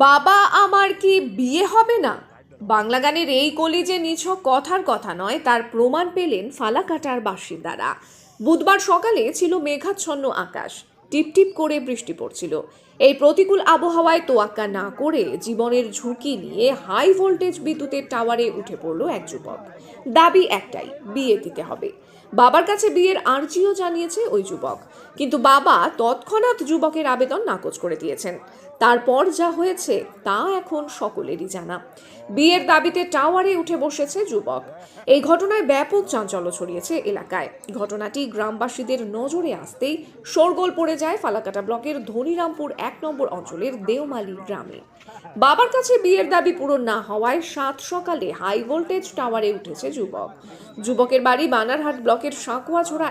বাবা আমার কি বিয়ে হবে না? বাংলা গানের এই কলি যে নিছক কথার কথা নয়, তার প্রমাণ পেলেন ফালাকাটার বাসিন্দারা। বুধবার সকালে ছিল মেঘাচ্ছন্ন আকাশ, টিপটিপ করে বৃষ্টি পড়ছিল। এই প্রতিকূল আবহাওয়ায় তোয়াক্কা না করে জীবনের ঝুঁকি নিয়ে হাই ভোল্টেজ বিদ্যুতের টাওয়ারে উঠে পড়ল এক যুবক। দাবি একটাই, বিয়ে দিতে হবে। বাবার কাছে বিয়ের আর্জিও জানিয়েছে ওই যুবক, কিন্তু বাবা তৎক্ষণাৎ যুবকের আবেদন নাকচ করে দিয়েছেন। তারপর যা হয়েছে তা এখন সকলেরই জানা। বিয়ের দাবিতে টাওয়ারে উঠে বসেছে যুবক। এই ঘটনায় ব্যাপক চাঞ্চল্য ছড়িয়েছে এলাকায়। ঘটনাটি গ্রামবাসীদের নজরে আসতেই শোরগোল পড়ে যায় ফালাকাটা ব্লকের ধনিরামপুর 1 নম্বর অঞ্চলের দেওমালি গ্রামে। বাবার কাছে বিয়ের দাবি পূরণ না হওয়ায় সাত সকালে হাই ভোল্টেজ টাওয়ারে উঠেছে যুবক। যুবকের বাড়ি বানারহাট ব্লকের সাঁকুয়াছড়া